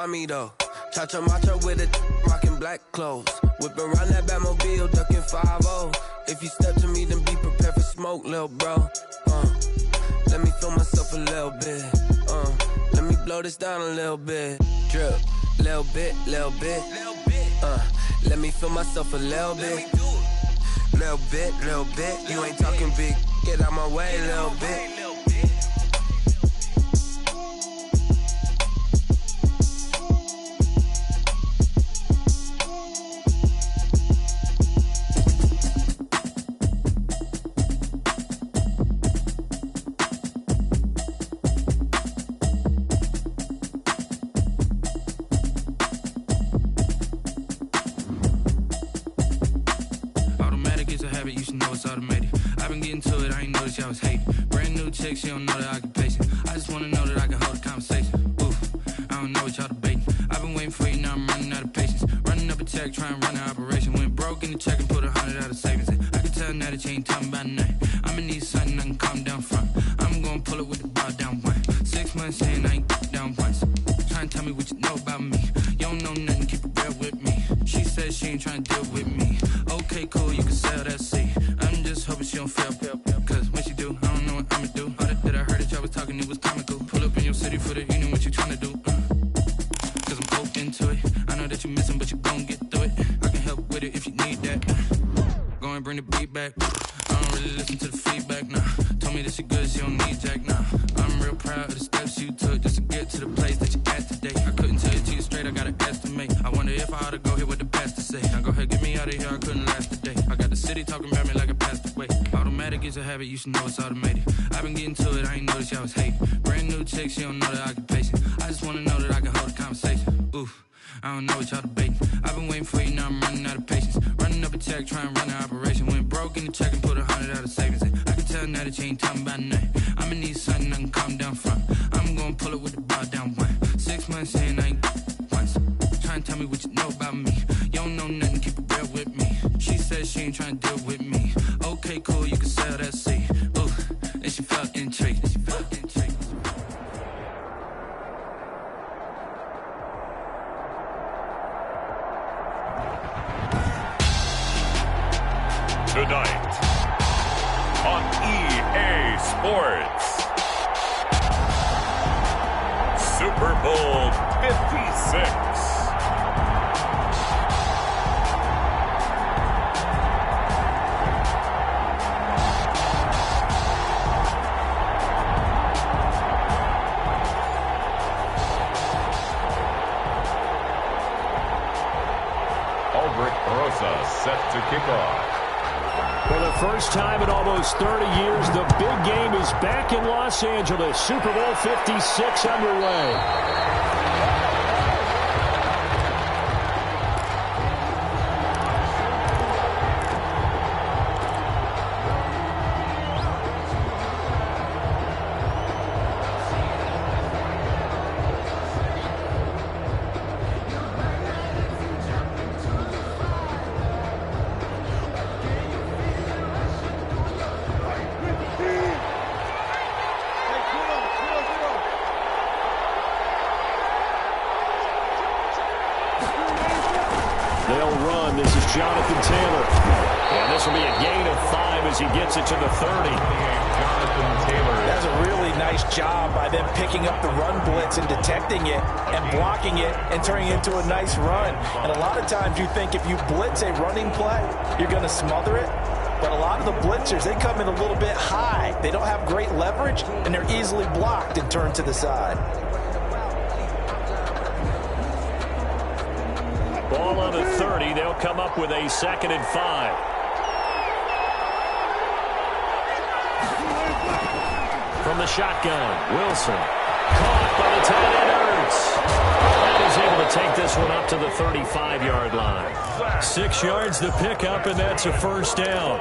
find me though. Cha-cha matcha with a rockin' black clothes. Whippin' around that Batmobile, duckin' 5-0. If you step to me, then be prepared for smoke, lil' bro. Let me feel myself a little bit. Let me blow this down a little bit. Drip, little bit, little bit. Let me feel myself a little bit. Little bit, little bit. You ain't talking big. Get out my way, little bit. I was hating. Brand new chick, she don't know the occupation. I just wanna know that I can hold a conversation. Oof, I don't know what y'all debating. I've been waiting for you, now I'm running out of patience. Running up a check, trying to run an operation. Went broke in the check and put 100 out of savings. I can tell now that you ain't talking about nothing. I'ma need something I can calm down from. I'm gonna pull it with the bar down one. 6 months saying I ain't down once. Trying to tell me what you know about me. You don't know nothing, keep it real with me. She says she ain't trying to deal with me. Okay, cool, you can sell that seat. I'm just hoping she don't fail. Cause when she do, I don't know what I'ma do. All that I heard that y'all was talking, it was comical. Pull up in your city for the evening, what you trying to do? Cause I'm open to it. I know that you're missing, but you gon' get through it. I can help with it if you need that. Go and bring the beat back. I don't really listen to the feedback, nah. Told me that she good, she don't need jack, nah. I'm real proud of the steps you took just to get to the place that you at today. I couldn't tell it to you straight, I gotta estimate. I wonder if I ought to go here with the pastor say. Now go ahead, get me out of here, I couldn't last a day. I got the city talking about me like I passed away. Automatic is a habit, you should know it's automated. I've been getting to it, I ain't noticed y'all was hating. Brand new chick, she don't know the occupation. I just wanna know that I can hold a conversation. Oof, I don't know what y'all debating. I've been waiting for you, now I'm running out of patience. Running up a check, trying to run an operation. Went broke in the check and put 100 out of savings. I can tell now that you ain't talking about nothing. I'ma need something I can calm down from. I'm gonna pull it with the bar down one. 6 months saying I ain't once. Trying to tell me what you know about me. You don't know nothing, keep it real with me. She says she ain't trying to deal with me. Okay, cool, you can sell that seat. Ooh, and she felt intrigued. Tonight on EA Sports, Super Bowl 56. Set to kick off. For the first time in almost 30 years, the big game is back in Los Angeles. Super Bowl 56 underway. Jonathan Taylor. And this will be a gain of 5 as he gets it to the 30. Jonathan Taylor. That's a really nice job by them picking up the run blitz and detecting it and blocking it and turning it into a nice run. And a lot of times you think if you blitz a running play, you're going to smother it. But a lot of the blitzers, they come in a little bit high. They don't have great leverage, and they're easily blocked and turned to the side. Ball on the 30. They'll come up with a 2nd and 5. From the shotgun, Wilson. Caught by the tight end, Ertz. And he's able to take this one up to the 35-yard line. 6 yards the pickup, and that's a first down.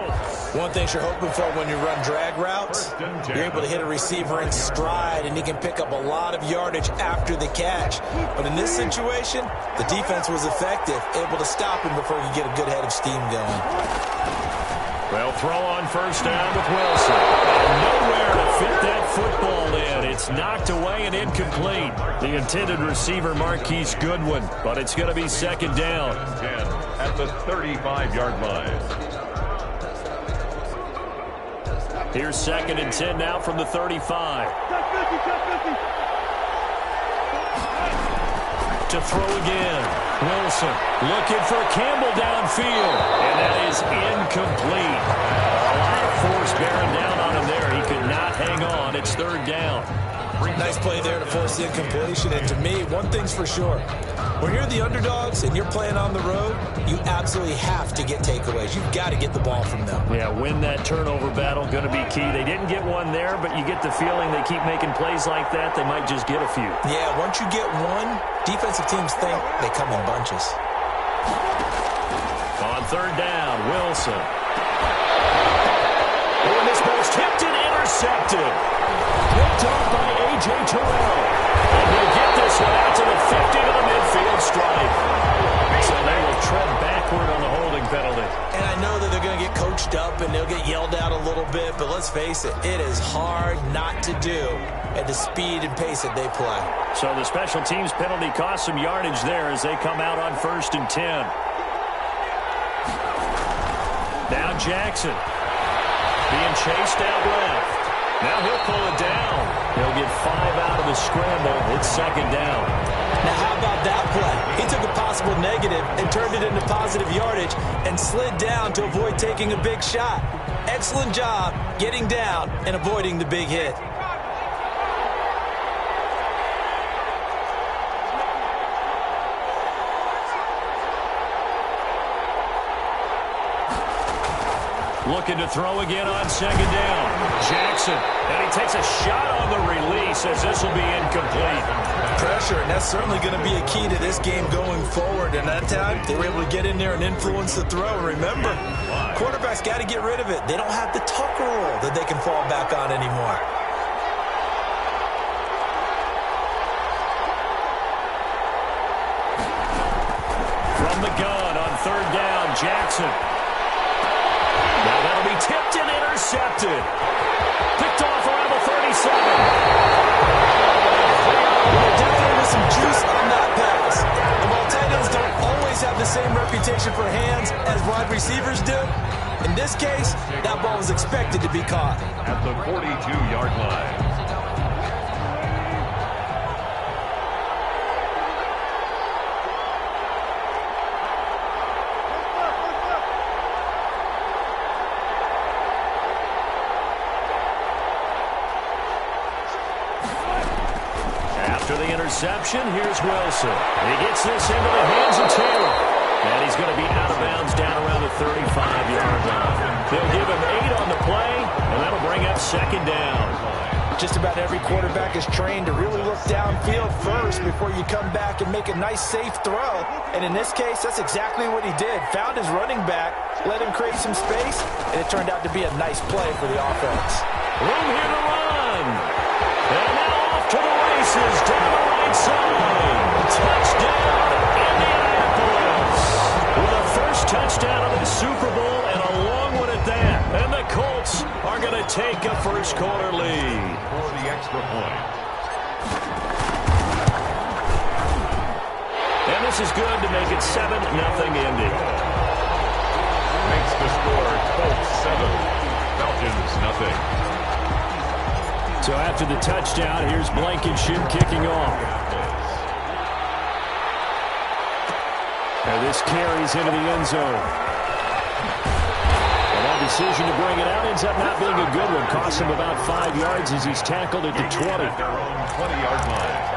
One thing you're hoping for when you run drag routes, you're able to hit a receiver in stride, and he can pick up a lot of yardage after the catch. But in this situation, the defense was effective, able to stop him before he could get a good head of steam going. Well, throw on first down with Wilson. And nowhere to fit that football in. It's knocked away and incomplete. The intended receiver, Marquise Goodwin, but it's going to be second down. 10 at the 35-yard line. Here's second and 10 now from the 35. To throw again. Wilson looking for Campbell downfield. And that is incomplete. A lot of force bearing down on him there. He could not hang on. It's third down. Nice play there to force the incompletion. And to me, one thing's for sure. When you're the underdogs and you're playing on the road, you absolutely have to get takeaways. You've got to get the ball from them. Yeah, win that turnover battle, going to be key. They didn't get one there, but you get the feeling they keep making plays like that, they might just get a few. Yeah, once you get one, defensive teams think they come in bunches. On third down, Wilson. And this ball's tipped and intercepted. Picked off by A.J. Terrell. And they'll get this one out to the 50 to the midfield stripe. So they will tread backward on the holding penalty. And I know that they're going to get coached up and they'll get yelled at a little bit, but let's face it, it is hard not to do at the speed and pace that they play. So the special teams penalty cost some yardage there as they come out on first and 10. Now Jackson being chased out left. Now he'll pull it down. He'll get 5 out of the scramble. It's second down. Now how about that play? He took a possible negative and turned it into positive yardage and slid down to avoid taking a big shot. Excellent job getting down and avoiding the big hit. Looking to throw again on second down. Jackson, and he takes a shot on the release as this will be incomplete. Pressure, and that's certainly going to be a key to this game going forward. And that time, they were able to get in there and influence the throw. And remember, quarterbacks got to get rid of it. They don't have the Tucker rule that they can fall back on anymore. From the gun on third down, Jackson. Now that'll be tipped and intercepted. Picked off around the 37. Definitely with some juice on that pass. And while tight ends don't always have the same reputation for hands as wide receivers do, in this case, that ball was expected to be caught. At the 42-yard line. Interception. Here's Wilson. He gets this into the hands of Taylor. And he's going to be out of bounds down around the 35-yard line. They'll give him 8 on the play, and that'll bring up second down. Just about every quarterback is trained to really look downfield first before you come back and make a nice, safe throw. And in this case, that's exactly what he did. Found his running back, let him create some space, and it turned out to be a nice play for the offense. Room here to run. And now off to the races down the right side. Touchdown, Indianapolis. With the first touchdown of the Super Bowl and a long one at that. And the Colts are going to take a first-quarter lead. For the extra point. And this is good to make it 7-0 Indy. Makes the score Colts 7, Falcons nothing. So after the touchdown, here's Blankenship kicking off. And this carries into the end zone. And that decision to bring it out ends up not being a good one. Costs him about 5 yards as he's tackled at the 20. At their own 20-yard line.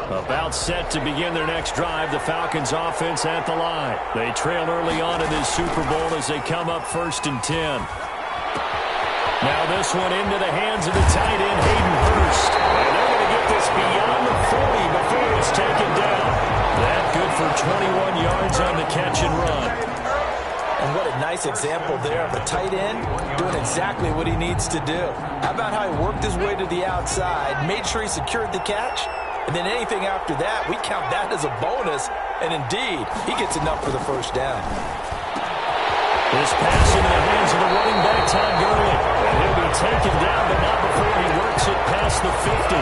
About set to begin their next drive, the Falcons offense at the line. They trail early on in this Super Bowl as they come up first and 10. Now this one into the hands of the tight end, Hayden Hurst. And they're going to get this beyond the 40 before it's taken down. That good for 21 yards on the catch and run. And what a nice example there of a tight end doing exactly what he needs to do. How about how he worked his way to the outside, made sure he secured the catch, and then anything after that, we count that as a bonus. And indeed, he gets enough for the first down. This pass into the hands of the running back, Todd Gurley. And he'll be taken down, but not before he works it past the 50.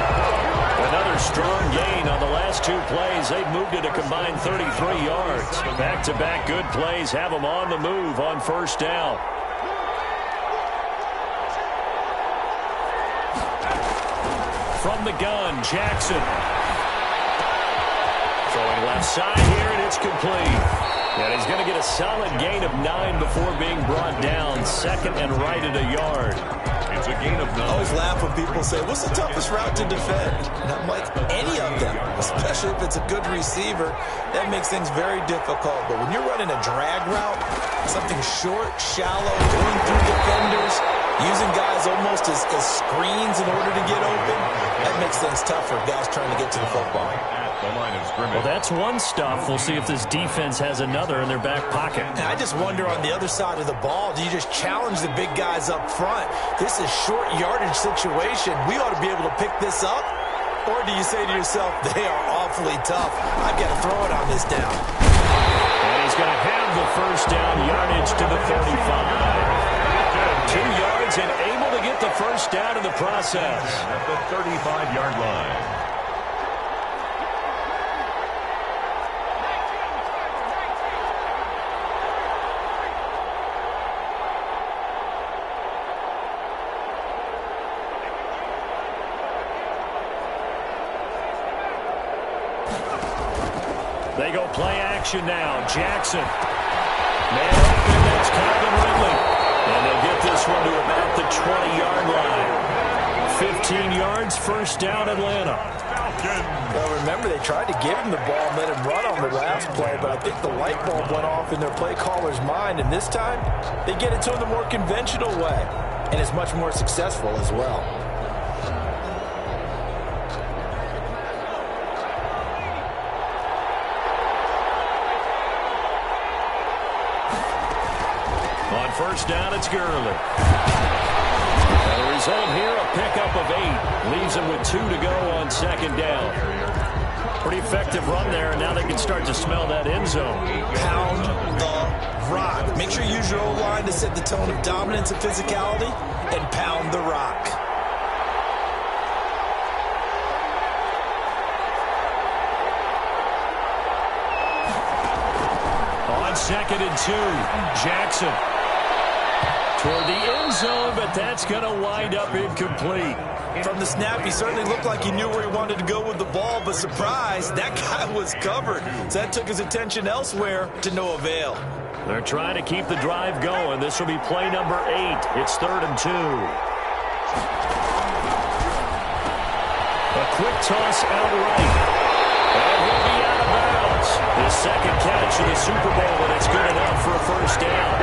Another strong gain on the last two plays. They've moved it a combined 33 yards. Back-to-back good plays have them on the move on first down. From the gun, Jackson. Throwing left side here, and it's complete. And he's going to get a solid gain of 9 before being brought down. Second and right at a yard. It's a gain of 9. I always laugh when people say, what's the toughest route to defend? And I'm like, any of them, especially if it's a good receiver. That makes things very difficult. But when you're running a drag route, something short, shallow, going through defenders, using guys almost as screens in order to get open, that makes things tough for guys trying to get to the football. The line of scrimmage. Well, that's one stuff. We'll see if this defense has another in their back pocket. And I just wonder on the other side of the ball, do you just challenge the big guys up front? This is short yardage situation. We ought to be able to pick this up. Or do you say to yourself, they are awfully tough. I've got to throw it on this down. And he's going to have the first down, yardage to the 35. 2 yards and able to get the first down in the process. At the 35-yard line. They go play action now. Jackson. Man open, that's Calvin Ridley. And they'll get this one to about the 20-yard line. 15 yards, first down, Atlanta. Well, remember, they tried to give him the ball and let him run on the last play, but I think the light bulb went off in their play caller's mind, and this time they get it to him the more conventional way, and it's much more successful as well. On first down, it's Gurley. And the result here, a pickup of 8. Leaves him with 2 to go on second down. Pretty effective run there, and now they can start to smell that end zone. Pound the rock. Make sure you use your O-line to set the tone of dominance and physicality, and pound the rock. On second and 2, Jackson. Toward the end zone, but that's going to wind up incomplete. From the snap, he certainly looked like he knew where he wanted to go with the ball, but surprise, that guy was covered. So that took his attention elsewhere to no avail. They're trying to keep the drive going. This will be play number 8. It's 3rd and 2. A quick toss out right. And he'll be out of bounds. His second catch in the Super Bowl, and it's good enough for a first down.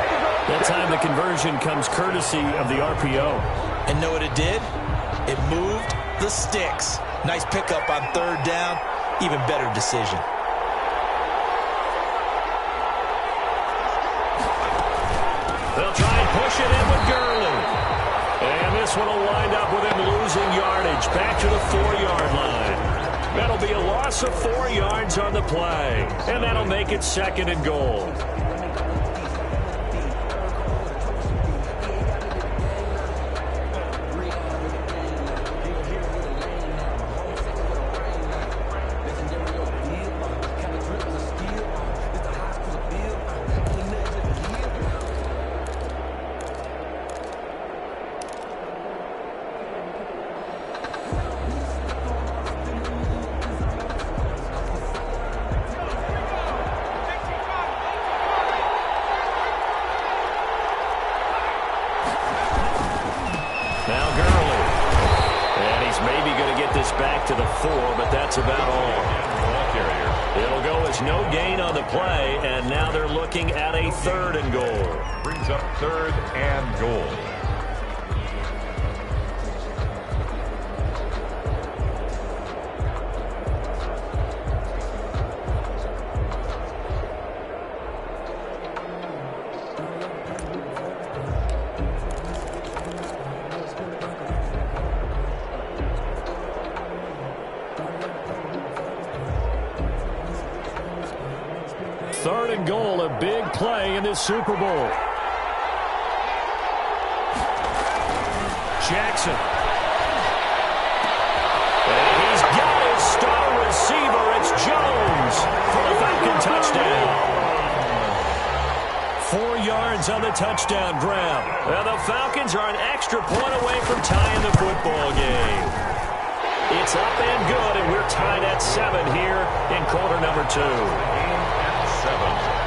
That time the conversion comes courtesy of the RPO. And know what it did? It moved the sticks. Nice pickup on 3rd down. Even better decision. They'll try and push it in with Gurley. And this one will wind up with him losing yardage. Back to the 4-yard line. That'll be a loss of 4 yards on the play. And that'll make it 2nd and goal. Back to the 4, but that's about all. It'll go as no gain on the play, and now they're looking at a 3rd and goal. Brings up 3rd and goal. 3rd and goal, a big play in this Super Bowl. Jackson. And he's got his star receiver. It's Jones for the Falcon touchdown. 4 yards on the touchdown grab. And the Falcons are an extra point away from tying the football game. It's up and good, and we're tied at 7 here in quarter number 2. 7.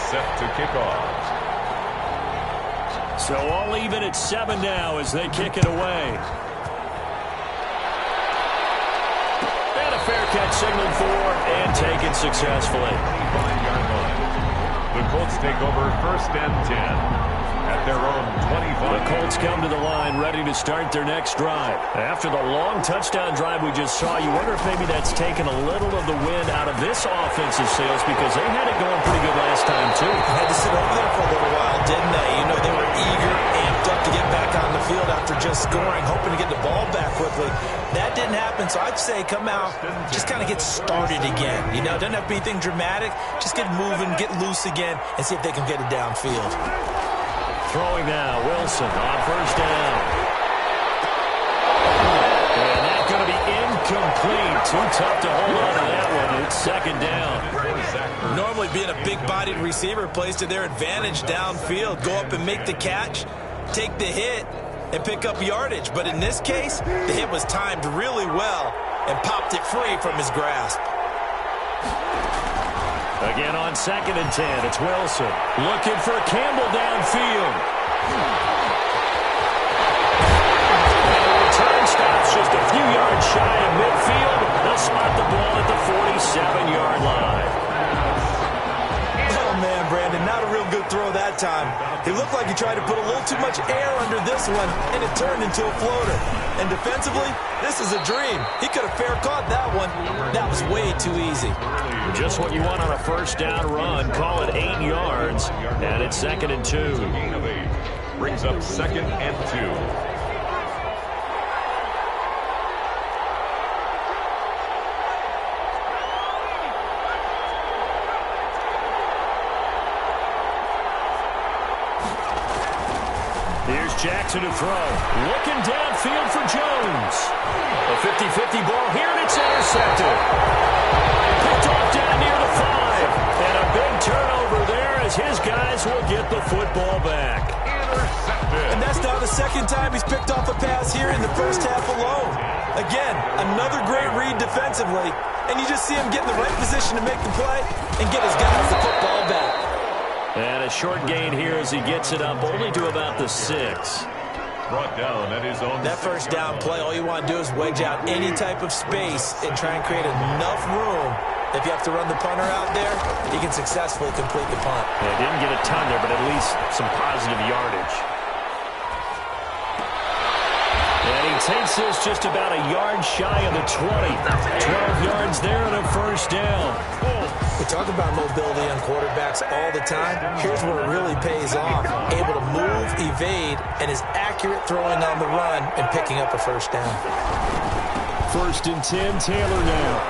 Set to kick off. So all even at 7 now as they kick it away. And a fair catch signaled for and taken successfully. 25-yard line. The Colts take over 1st and 10 at their own 25. The Colts come to the line ready to start their next drive. After the long touchdown drive we just saw, you wonder if maybe that's taken a little of the wind out of this offensive sails because they had it going pretty good last time too. They had to sit over there for a little while, didn't they? You know, they were eager, amped up to get back on the field after just scoring, hoping to get the ball back quickly. That didn't happen, so I'd say come out, just kind of get started again. You know, doesn't have to be anything dramatic. Just get moving, get loose again, and see if they can get it downfield. Throwing now, Wilson on 1st down. And that's going to be incomplete. Too tough to hold on to that one. It's 2nd down. Normally being a big-bodied receiver plays to their advantage downfield. Go up and make the catch, take the hit, and pick up yardage. But in this case, the hit was timed really well and popped it free from his grasp. Again on 2nd and 10, it's Wilson. Looking for Campbell downfield. And the return stops just a few yards shy of midfield. They'll spot the ball at the 47-yard line. Oh, man, Brandon, not a real good throw that time. He looked like he tried to put a little too much air under this one, and it turned into a floater. And defensively, this is a dream. He could have fair caught that one. That was way too easy. Just what you want on a 1st down run. Call it 8 yards, and it's 2nd and 2. Gain of 8 brings up 2nd and 2. Here's Jackson to throw. Looking downfield for Jones. A 50-50 ball here, and it's intercepted. Picked off down near the 5. And a big turnover there as his guys will get the football back. Intercepted. And that's now the 2nd time he's picked off a pass here in the 1st half alone. Again, another great read defensively. And you just see him get in the right position to make the play and get his guys the football back. And a short gain here as he gets it up only to about the 6. Brought down at his own. That 1st down play, all you want to do is wedge out any type of space and try and create enough room. If you have to run the punter out there, he can successfully complete the punt. Yeah, didn't get a ton there, but at least some positive yardage. And he takes this just about a yard shy of the 20. 12 yards there and a 1st down. We talk about mobility on quarterbacks all the time. Here's where it really pays off. Able to move, evade, and is accurate throwing on the run and picking up a 1st down. 1st and 10, Taylor now.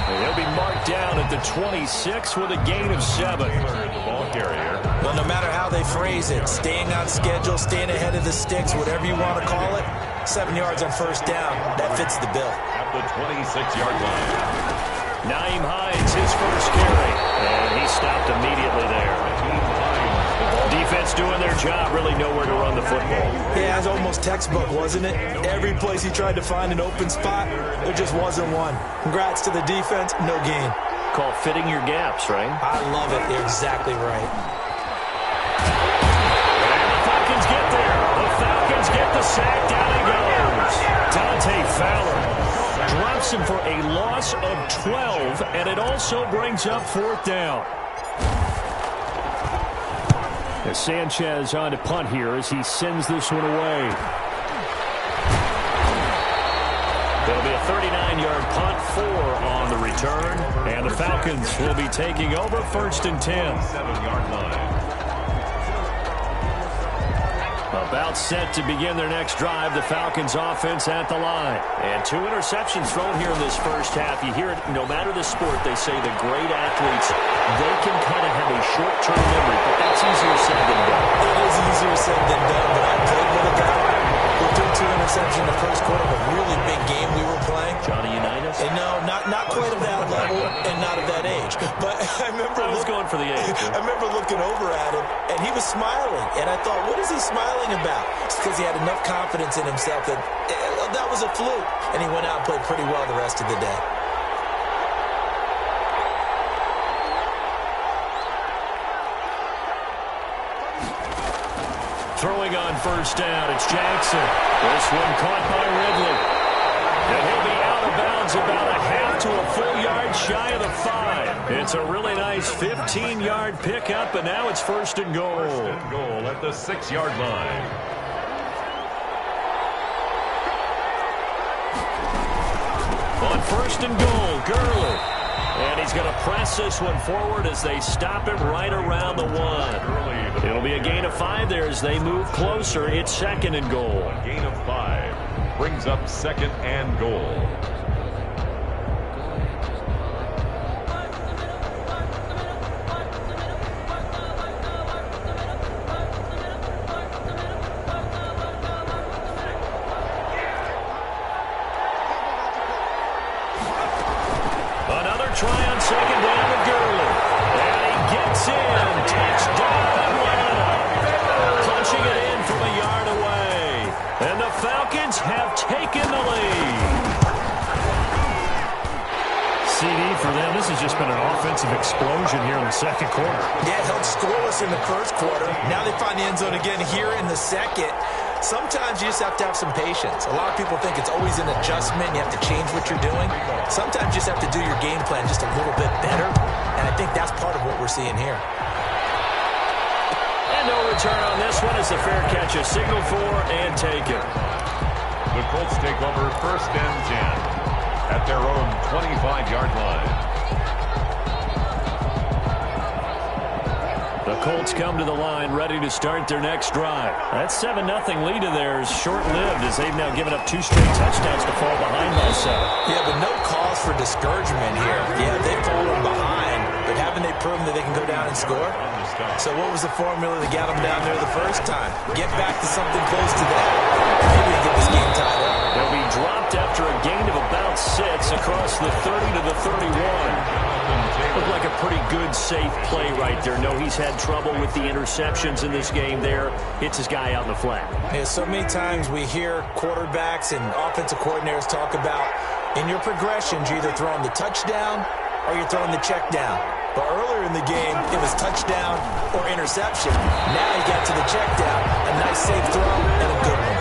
And he'll be marked down at the 26 with a gain of 7. The ball carrier. Well, no matter how they phrase it, staying on schedule, staying ahead of the sticks, whatever you want to call it, 7 yards on 1st down, that fits the bill. At the 26-yard line. Naeem Hines, his 1st carry. And he stopped immediately there. Defense doing their job, really nowhere to run the football. Yeah, it was almost textbook, wasn't it? Every place he tried to find an open spot, there just wasn't one. Congrats to the defense, no gain. Called fitting your gaps, right? I love it. You're exactly right. And the Falcons get there. The Falcons get the sack. Down he goes. Dante Fowler drops him for a loss of 12, and it also brings up 4th down. As Sanchez on to punt here as he sends this one away. It'll be a 39-yard punt, 4 on the return, and the Falcons will be taking over 1st and 10. 7-yard line. About set to begin their next drive, the Falcons offense at the line. And 2 interceptions thrown here in this first half. You hear it, no matter the sport, they say the great athletes, they can kind of have a short-term memory, but that's easier said than done. It is easier said than done, but I played with a guy who took 2 interceptions in the first quarter of a really big game we were playing. Johnny Unitas? And no, not quite of that level and not of that age. But I remember I was going for the age. I remember looking over at him, and he was smiling. And I thought, what is he smiling about? It's because he had enough confidence in himself that that was a fluke. And he went out and played pretty well the rest of the day. Throwing on first down, it's Jackson. This one caught by Ridley. And he'll be out of bounds about a half to a full yard shy of the 5. It's a really nice 15-yard pickup, and now it's first and goal. First and goal at the 6-yard line. On first and goal, Gurley. And he's going to press this one forward as they stop him right around the 1. It'll be a gain of 5 there as they move closer. It's second and goal. A gain of 5 brings up second and goal. Try on second down to Gurley. And he gets in. Touchdown, Atlanta. Punching it in from a yard away. And the Falcons have taken the lead. CD for them. This has just been an offensive explosion here in the second quarter. Yeah, held scoreless in the first quarter. Now they find the end zone again here in the second. Sometimes you just have to have some patience. A lot of people think it's always an adjustment. You have to change what you're doing. Sometimes you just have to do your game plan just a little bit better. And I think that's part of what we're seeing here. And no return on this one as the fair catch is signaled for and taken. The Colts take over first and 10 at their own 25-yard line. The Colts come to the line ready to start their next drive. That 7-0 lead of theirs short-lived as they've now given up 2 straight touchdowns to fall behind by 7. Yeah, but no cause for discouragement here. Yeah, they've fallen behind, but haven't they proven that they can go down and score? So what was the formula that got them down there the first time? Get back to something close to that. Maybe they get this game tied up. They'll be dropped after a gain of about 6 across the 30 to the 31. Looked like a pretty good, safe play right there. No, he's had trouble with the interceptions in this game there. Hits his guy out in the flat. Yeah, so many times we hear quarterbacks and offensive coordinators talk about in your progressions, you're either throwing the touchdown or you're throwing the check down. But earlier in the game, it was touchdown or interception. Now you got to the check down. A nice safe throw and a good one.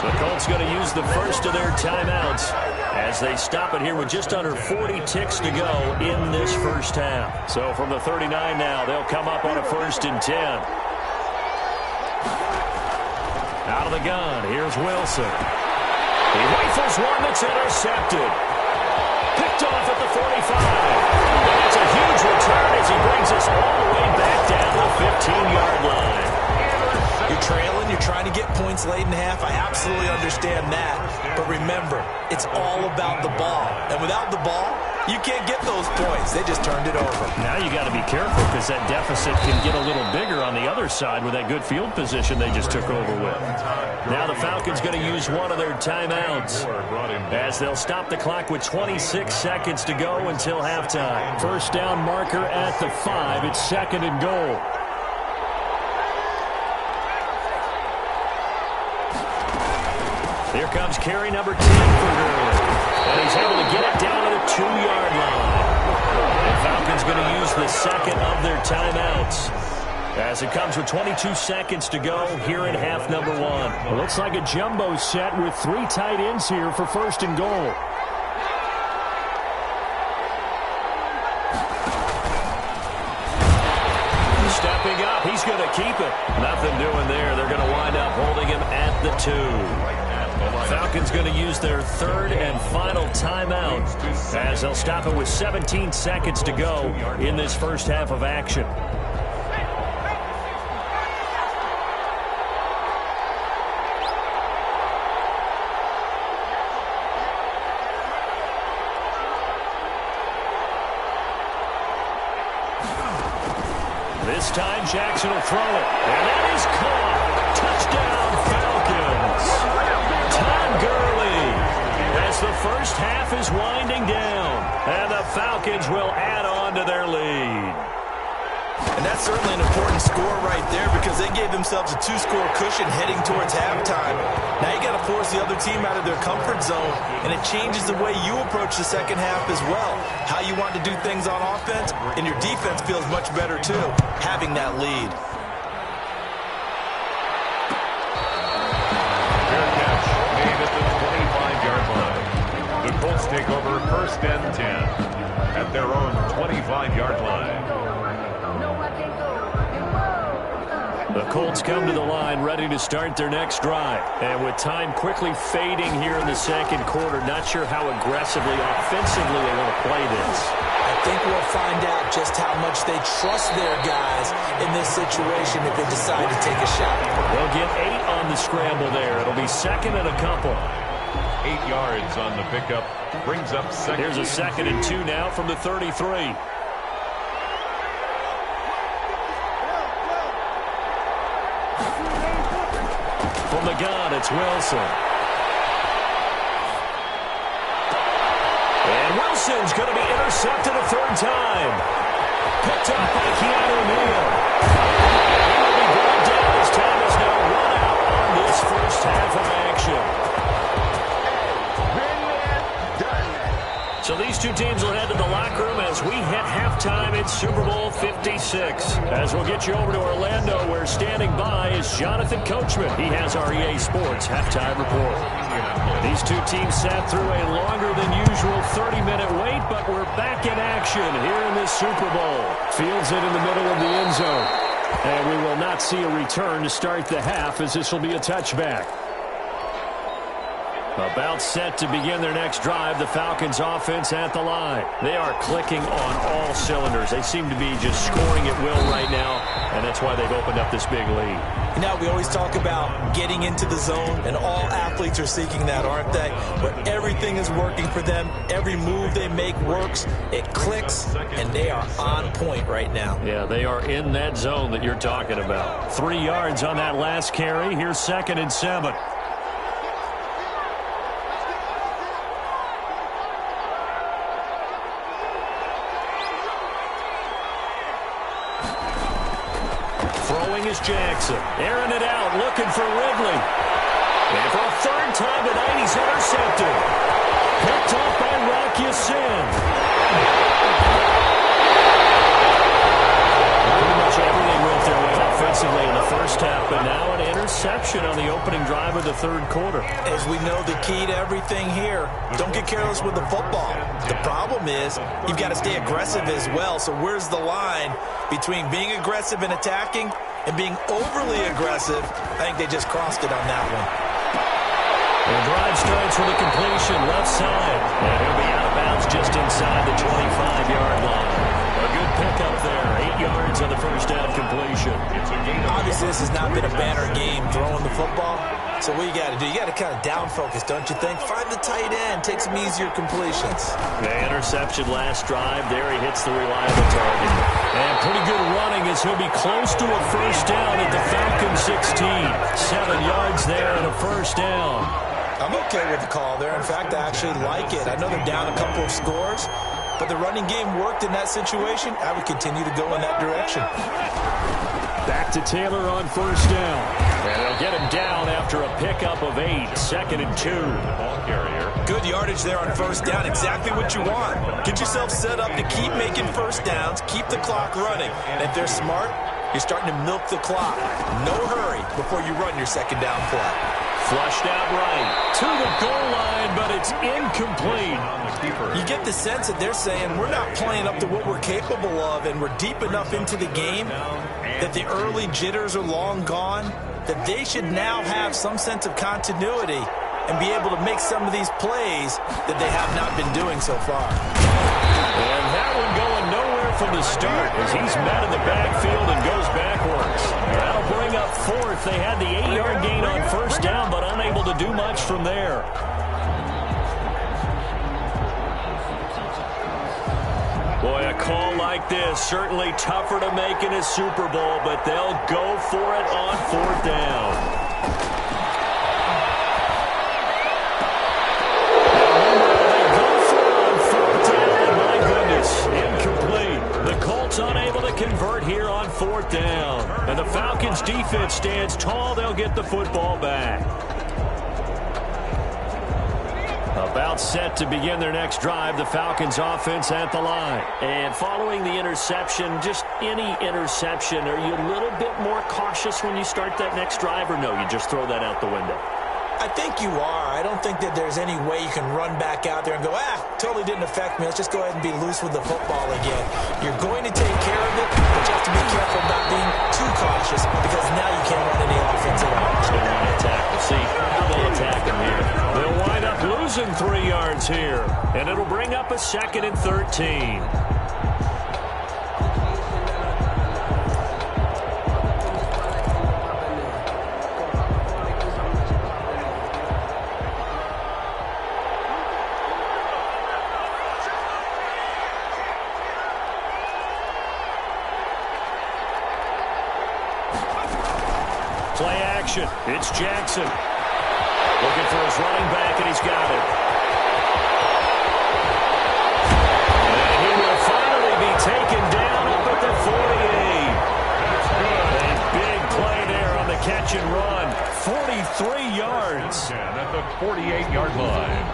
The Colts going to use the first of their timeouts as they stop it here with just under 40 ticks to go in this first half. So from the 39 now, they'll come up on a first and 10. Out of the gun, here's Wilson. He rifles one that's intercepted. Picked off at the 45. And it's a huge return as he brings us all the way back down the 15-yard line. You're trailing, you're trying to get points late in half. I absolutely understand that. But remember, it's all about the ball. And without the ball, you can't get those points. They just turned it over. Now you got to be careful because that deficit can get a little bigger on the other side with that good field position they just took over with. Now the Falcons going to use one of their timeouts as they'll stop the clock with 26 seconds to go until halftime. First down marker at the 5. It's second and goal. Here comes carry number 10 for Gurley. And he's able to get it down to the 2-yard line. The Falcons going to use the second of their timeouts as it comes with 22 seconds to go here in half number 1. It looks like a jumbo set with 3 tight ends here for first and goal. Stepping up, he's going to keep it. Nothing doing there. They're going to wind up holding him at the 2. Falcons going to use their third and final timeout as they'll stop it with 17 seconds to go in this first half of action. This time Jackson will throw it. And that is caught. Touchdown Falcons. Todd Gurley as the first half is winding down. And the Falcons will add on to their lead. And that's certainly an important score right there because they gave themselves a 2-score cushion heading towards halftime. Now you got to force the other team out of their comfort zone, and it changes the way you approach the second half as well. How you want to do things on offense, and your defense feels much better too, having that lead. Fair catch made at the 25-yard line. The Colts take over 1st and 10 at their own 25-yard line. The Colts come to the line ready to start their next drive. And with time quickly fading here in the second quarter, not sure how aggressively, offensively they want to play this. I think we'll find out just how much they trust their guys in this situation if they decide to take a shot. They'll get 8 on the scramble there. It'll be second and a couple. 8 yards on the pickup. Brings up second. Here's a 2nd and 2 now from the 33. From the gun, it's Wilson. And Wilson's going to be intercepted a 3rd time. Picked up by Keanu Neal. He will be brought down as time is now run out on this first half of action. So these two teams will head to the locker room as we hit halftime in Super Bowl 56. As we'll get you over to Orlando, where standing by is Jonathan Coachman. He has our EA Sports halftime report. These two teams sat through a longer than usual 30-minute wait, but we're back in action here in this Super Bowl. Fields it in the middle of the end zone. And we will not see a return to start the half, as this will be a touchback. About set to begin their next drive, the Falcons offense at the line. They are clicking on all cylinders. They seem to be just scoring at will right now, and that's why they've opened up this big lead. You know, we always talk about getting into the zone, and all athletes are seeking that, aren't they? But everything is working for them. Every move they make works. It clicks, and they are on point right now. Yeah, they are in that zone that you're talking about. 3 yards on that last carry. Here's 2nd and 7. Jackson, airing it out, looking for Ridley. And for a 3rd time tonight, he's intercepted. Picked off by Rock Ya-Sin. Pretty much everything went their way offensively in the first half, but now an interception on the opening drive of the 3rd quarter. As we know, the key to everything here, don't get careless with the football. The problem is you've got to stay aggressive as well. So where's the line between being aggressive and attacking and being overly aggressive? I think they just crossed it on that one. The drive starts with a completion left side. And he'll be out of bounds just inside the 25-yard line. A good pickup there. 8 yards on the first down completion. Obviously, this has not been a banner game throwing the football. So what you got to do, you got to kind of down focus, don't you think? Find the tight end, take some easier completions. The interception last drive. There he hits the reliable target. And pretty good running as he'll be close to a first down at the Falcons 16. 7 yards there and a first down. I'm okay with the call there. In fact, I actually like it. I know they're down a couple of scores, but the running game worked in that situation. I would continue to go in that direction. Back to Taylor on first down. And they'll get him down after a pickup of 8. 2nd and 2. Ball carrier. Good yardage there on first down. Exactly what you want. Get yourself set up to keep making first downs, keep the clock running. And if they're smart, you're starting to milk the clock. No hurry before you run your second down play. Flushed out right to the goal line, but it's incomplete. You get the sense that they're saying we're not playing up to what we're capable of, and we're deep enough into the game that the early jitters are long gone, that they should now have some sense of continuity and be able to make some of these plays that they have not been doing so far. And that one going nowhere from the start as he's met in the backfield and goes backwards. That'll bring up 4th. They had the 8-yard gain on first down, but unable to do much from there. Boy, a call like this, certainly tougher to make in a Super Bowl, but they'll go for it on 4th down. Unable to convert here on 4th down. And the Falcons defense stands tall. They'll get the football back. About set to begin their next drive, the Falcons offense at the line. And following the interception, just any interception, are you a little bit more cautious when you start that next drive, or no, you just throw that out the window? I think you are. I don't think that there's any way you can run back out there and go, totally didn't affect me. Let's just go ahead and be loose with the football again. You're going to take care of it, but you have to be careful about being too cautious because now you can't run any offense at all. Just going to want to attack. We'll see how they'll attack him here. They'll wind up losing 3 yards here, and it'll bring up a 2nd and 13. Play action. It's Jackson. Looking for his running back, and he's got it. And he will finally be taken down up at the 48. A big play there on the catch and run. 43 yards. At the 48-yard line.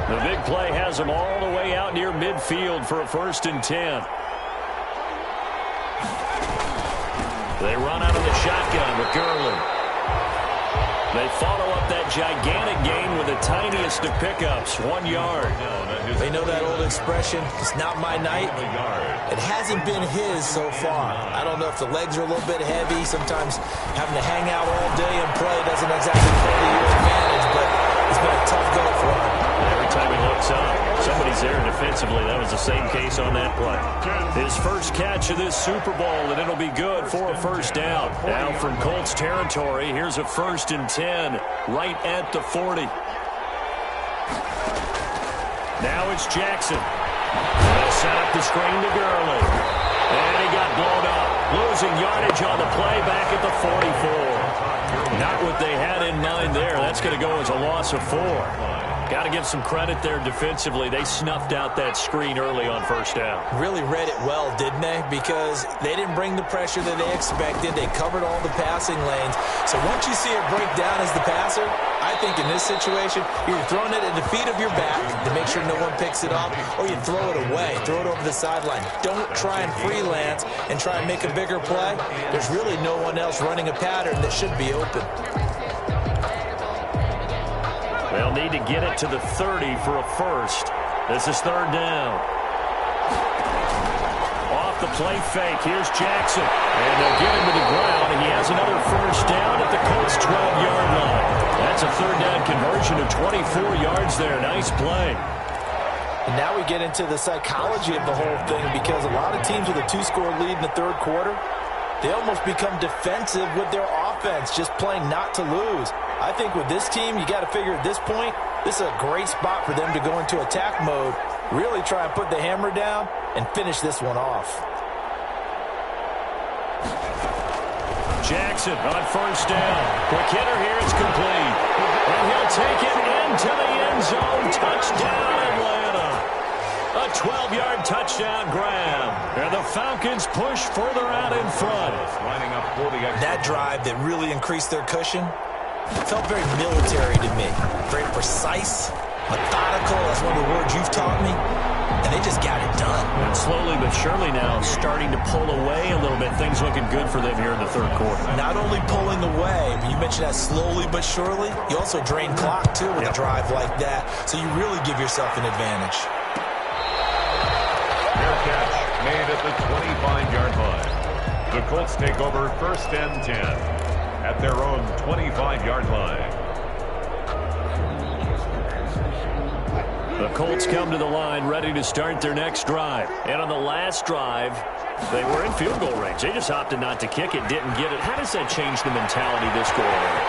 The big play has him all the way out near midfield for a 1st and 10. They run out of the shotgun with Gurley. They follow up that gigantic gain with the tiniest of pickups, 1 yard. They know that old expression, it's not my night. It hasn't been his so far. I don't know if the legs are a little bit heavy. Sometimes having to hang out all day and play doesn't exactly play to your advantage, but it's been a tough go for him. Every time he looks up, somebody's there defensively. That was the same case on that play. His first catch of this Super Bowl, and it'll be good for a 1st down. Now from Colts territory, here's a 1st and 10 right at the 40. Now it's Jackson. They'll set up the screen to Gurley. And he got blown up. Losing yardage on the play back at the 44. Not what they had in mind there. That's going to go as a loss of 4. Got to give some credit there defensively. They snuffed out that screen early on 1st down. Really read it well, didn't they? Because they didn't bring the pressure that they expected. They covered all the passing lanes. So once you see it break down as the passer, I think in this situation, you're throwing it at the feet of your back to make sure no one picks it up, or you throw it away, throw it over the sideline. Don't try and freelance and try and make a bigger play. There's really no one else running a pattern that should be open. They'll need to get it to the 30 for a 1st. This is 3rd down. Off the play fake, here's Jackson. And they'll get him to the ground, and he has another 1st down at the Colts' 12-yard line. That's a 3rd down conversion of 24 yards there. Nice play. And now we get into the psychology of the whole thing, because a lot of teams with a 2-score lead in the 3rd quarter, they almost become defensive with their offense, just playing not to lose. I think with this team, you got to figure at this point, this is a great spot for them to go into attack mode, really try and put the hammer down and finish this one off. Jackson on 1st down. Quick hitter here, it's complete. And he'll take it into the end zone. Touchdown, Atlanta. A 12-yard touchdown grab. And the Falcons push further out in front. That drive that really increased their cushion felt very military to me. Very precise, methodical. That's one of the words you've taught me. And they just got it done. And slowly but surely now starting to pull away a little bit. Things looking good for them here in the 3rd quarter. Not only pulling away, but you mentioned that slowly but surely. You also drain clock, too, with a drive like that. So you really give yourself an advantage. Fair catch made at the 25-yard line. The Colts take over 1st and 10 at their own 25-yard line. The Colts come to the line ready to start their next drive. And on the last drive, they were in field goal range. They just opted not to kick it, didn't get it. How does that change the mentality this go around?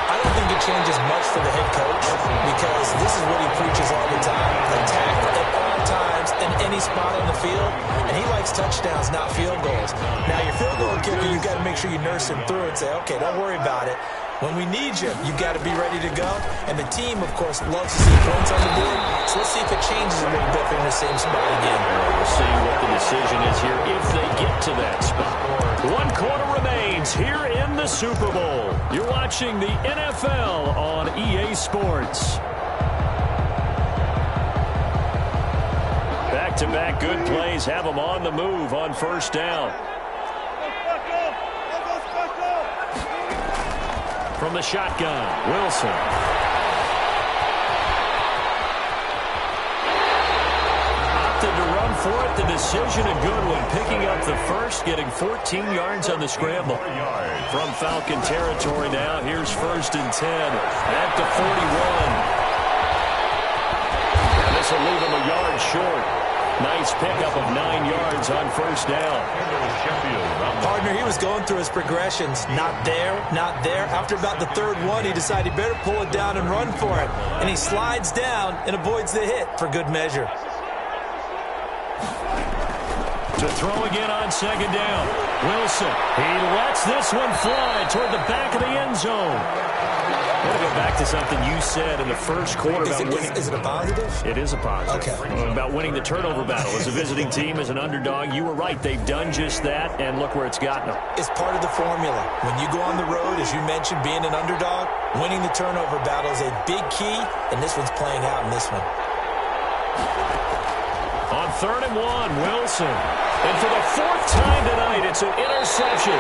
I don't think it changes much for the head coach because this is what he preaches all the time. Attack at all times in any spot on the field, and he likes touchdowns, not field goals. Now, your field goal kicker, you got to make sure you nurse him through and say, okay, don't worry about it. When we need you, you got to be ready to go. And the team, of course, loves to see points on the board. So let's see if it changes a little bit. They're in the same spot again. We'll see what the decision is here if they get to that spot. 1 quarter remains here in the Super Bowl. You're watching the NFL on EA Sports. Back-to-back good plays have them on the move on first down. From the shotgun, Wilson. Opted to run for it. The decision a good one. Picking up the first, getting 14 yards on the scramble. From Falcon territory now, here's 1st and 10 at the 41. And this will leave him a yard short. Nice pickup of 9 yards on first down. Partner, he was going through his progressions. Not there, not there. After about the 3rd one, he decided he better pull it down and run for it. And he slides down and avoids the hit for good measure. To throw again on 2nd down. Wilson, he lets this one fly toward the back of the end zone. I want to go back to something you said in the first quarter about winning. Is it a positive? It is a positive. Okay. About winning the turnover battle. As a visiting team, as an underdog, you were right. They've done just that, and look where it's gotten them. It's part of the formula. When you go on the road, as you mentioned, being an underdog, winning the turnover battle is a big key, and this one's playing out in this one. On 3rd and 1, Wilson. And for the 4th time tonight, it's an interception.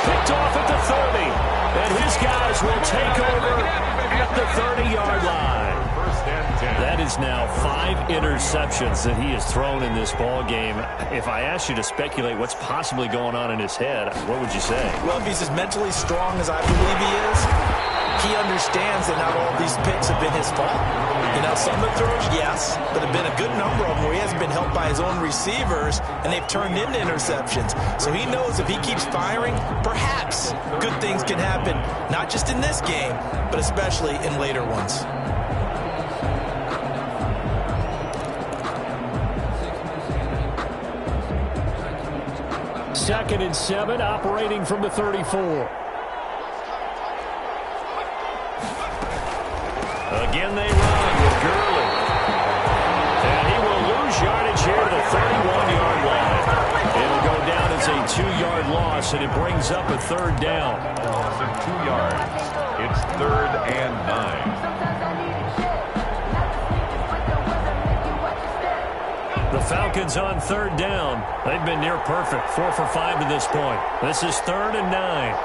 Picked off at the 30. And his guys will take over at the 30-yard line. That is now 5 interceptions that he has thrown in this ball game. If I asked you to speculate what's possibly going on in his head, what would you say? Well, if he's as mentally strong as I believe he is, he understands that not all these picks have been his fault. You know, some of the throws, yes, but there have been a good number of them where he hasn't been helped by his own receivers, and they've turned into interceptions. So he knows if he keeps firing, perhaps good things can happen, not just in this game, but especially in later ones. Second and 7, operating from the 34. Again they run with Gurley. And he will lose yardage here to the 31-yard line. It'll go down as a 2-yard loss, and it brings up a 3rd down. Loss of 2 yards. It's 3rd and 9. The Falcons on 3rd down. They've been near perfect, 4 for 5 to this point. This is 3rd and 9.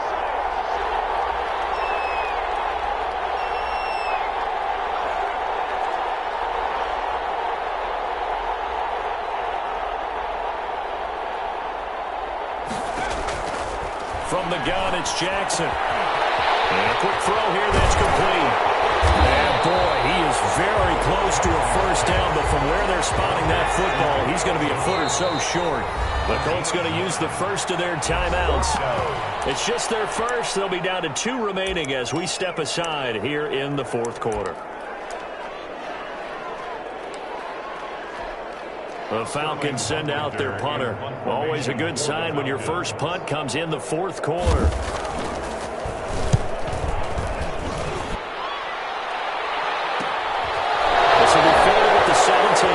From the gun, it's Jackson. And a quick throw here that's complete. And boy, he is very close to a 1st down, but from where they're spotting that football, he's going to be a foot or so short. The Colts going to use the first of their timeouts. It's just their first. They'll be down to 2 remaining as we step aside here in the 4th quarter. The Falcons send out their punter. Always a good sign when your first punt comes in the 4th quarter. This will be fielded at the 17.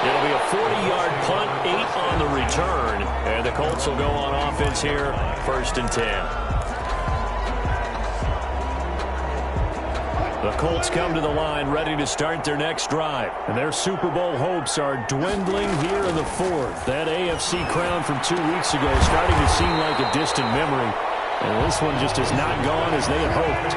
It'll be a 40-yard punt, 8 on the return. And the Colts will go on offense here, 1st and 10. The Colts come to the line ready to start their next drive. And their Super Bowl hopes are dwindling here in the 4th. That AFC crown from 2 weeks ago is starting to seem like a distant memory. And this one just has not gone as they had hoped.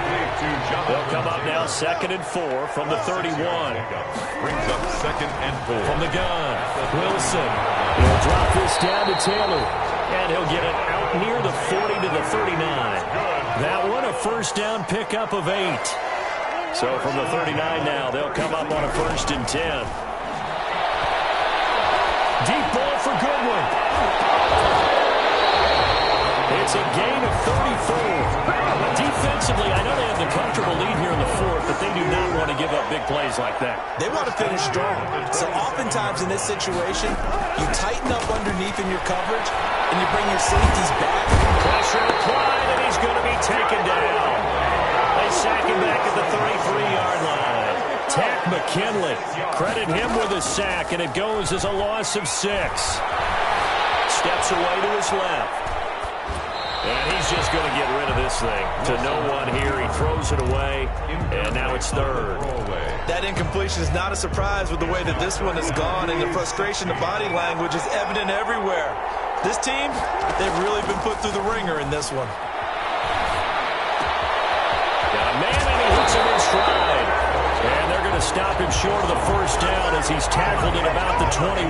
They'll come up now 2nd and 4 from the 31. Brings up 2nd and 4. From the gun, Wilson. He'll drop this down to Taylor. And he'll get it out near the 40 to the 39. That one a 1st down pickup of 8. So from the 39 now, they'll come up on a 1st and 10. Deep ball for Goodwin. It's a gain of 34. Defensively, I know they have the comfortable lead here in the fourth, but they do not want to give up big plays like that. They want to finish strong. So oftentimes in this situation, you tighten up underneath in your coverage, and you bring your safeties back. Pressure applied, and he's going to be taken down. They sack him back at the 33-yard line. Tack McKinley, credit him with a sack, and it goes as a loss of 6. Steps away to his left. And he's just going to get rid of this thing to no one here. He throws it away, and now it's third. That incompletion is not a surprise with the way that this one has gone, and the frustration, the body language is evident everywhere. This team, they've really been put through the ringer in this one. Got a man, and he hits him in stride. And they're going to stop him short of the first down as he's tackled at about the 21.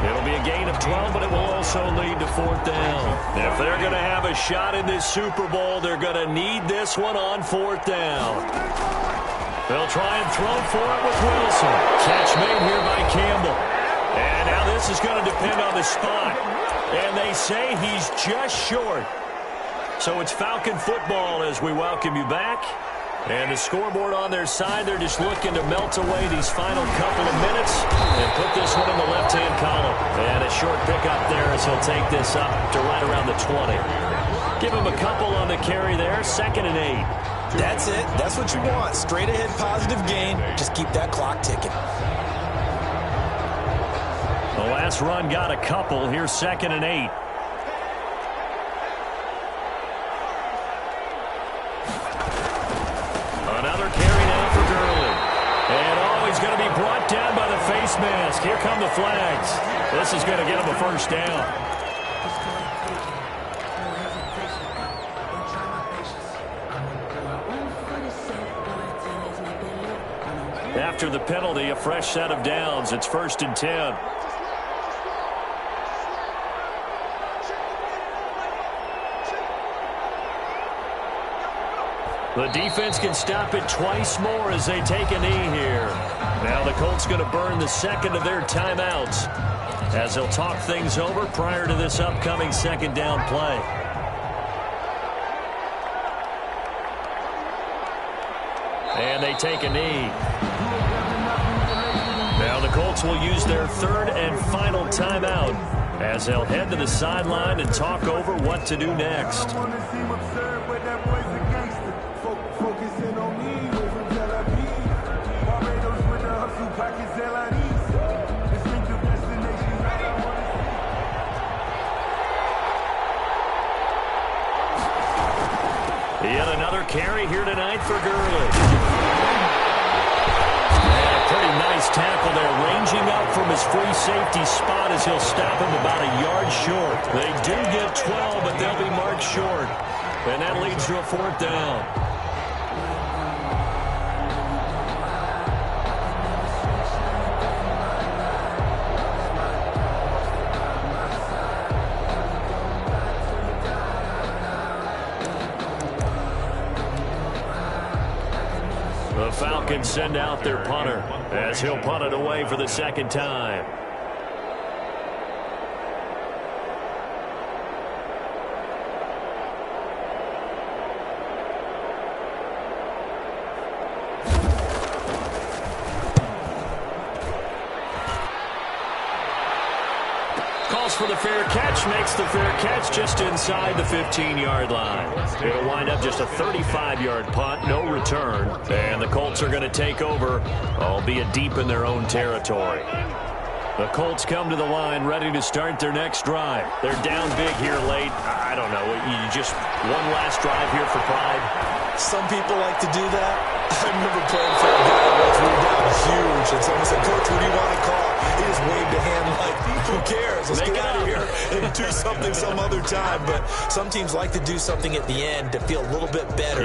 It'll be a gain of 12, but it will also lead to fourth down. If they're going to have a shot in this Super Bowl, they're going to need this one on fourth down. They'll try and throw for it with Wilson. Catch made here by Campbell. And now this is going to depend on the spot. And they say he's just short. So it's Falcon football as we welcome you back. And the scoreboard on their side, they're just looking to melt away these final couple of minutes and put this one in the left-hand column. And a short pickup there as he'll take this up to right around the 20. Give him a couple on the carry there, 2nd and 8. That's it. That's what you want. Straight ahead positive gain. Just keep that clock ticking. The last run got a couple. Here's 2nd and 8. Another carry now for Gurley. And he's going to be brought down by the face mask. Here come the flags. This is going to get him a first down. After the penalty, a fresh set of downs. It's 1st and 10. The defense can stop it twice more as they take a knee here. Now the Colts going to burn the second of their timeouts as they'll talk things over prior to this upcoming second down play. And they take a knee. Now the Colts will use their third and final timeout as they'll head to the sideline and talk over what to do next. Yet another carry here tonight for Gurley. And a pretty nice tackle there, ranging up from his free safety spot as he'll stop him about a yard short. They do get 12, but they'll be marked short. And that leads to a fourth down. The Falcons send out their punter as he'll punt it away for the second time. For the fair catch, makes the fair catch just inside the 15-yard line. It'll wind up just a 35-yard punt, no return, and the Colts are going to take over, albeit deep in their own territory. The Colts come to the line ready to start their next drive. They're down big here late. I don't know, you just one last drive here for pride. Some people like to do that. I remember playing for a guy once we were down huge, and someone said, "Coach, what do you want to call?" He just waved a hand like, who cares? Let's get out of here and do something some other time. But some teams like to do something at the end to feel a little bit better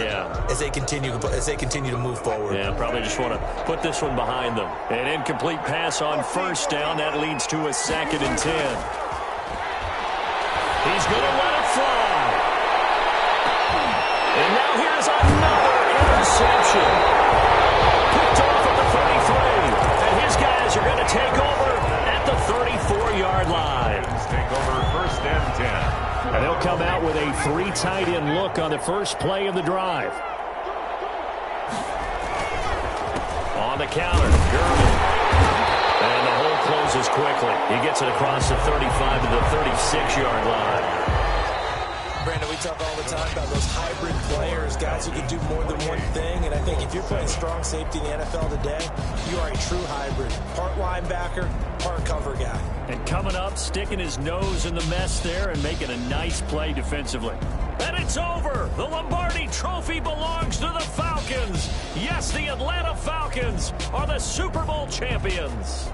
as they continue to move forward. Yeah, probably just want to put this one behind them. An incomplete pass on first down. That leads to a 2nd and 10. He's going to let it fly. And now here's another interception. Picked off at the 33. And his guys are going to take over at the 34-yard line. Take over 1st and 10. And they'll come out with a 3 look on the first play of the drive. On the counter, German. And the hole closes quickly. He gets it across the 35 to the 36-yard line. Brandon, we talk all the time about those hybrid players, guys who can do more than one thing. And I think if you're playing strong safety in the NFL today, you are a true hybrid. Part linebacker, part cover guy. And coming up, sticking his nose in the mess there and making a nice play defensively. And it's over. The Lombardi Trophy belongs to the Falcons. Yes, the Atlanta Falcons are the Super Bowl champions.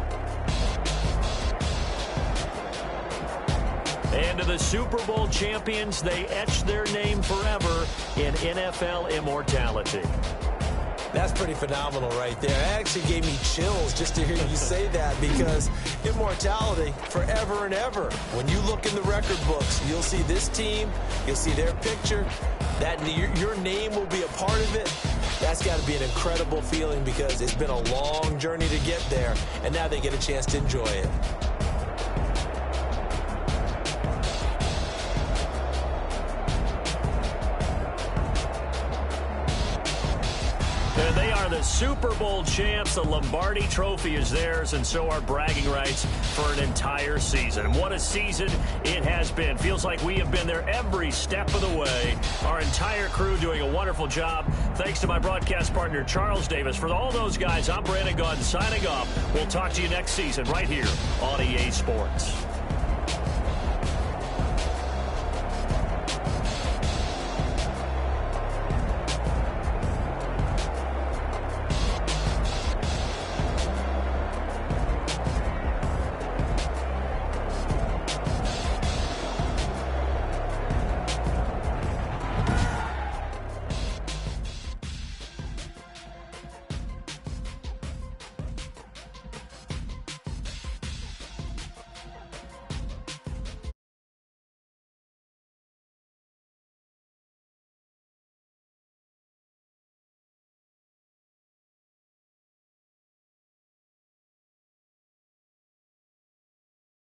And to the Super Bowl champions, they etch their name forever in NFL immortality. That's pretty phenomenal right there. It actually gave me chills just to hear you say that, because immortality forever and ever. When you look in the record books, you'll see this team, you'll see their picture, that your name will be a part of it. That's got to be an incredible feeling, because it's been a long journey to get there, and now they get a chance to enjoy it. And they are the Super Bowl champs. The Lombardi Trophy is theirs, and so are bragging rights for an entire season. What a season it has been. Feels like we have been there every step of the way. Our entire crew doing a wonderful job. Thanks to my broadcast partner, Charles Davis. For all those guys, I'm Brandon Gunn signing off. We'll talk to you next season right here on EA Sports.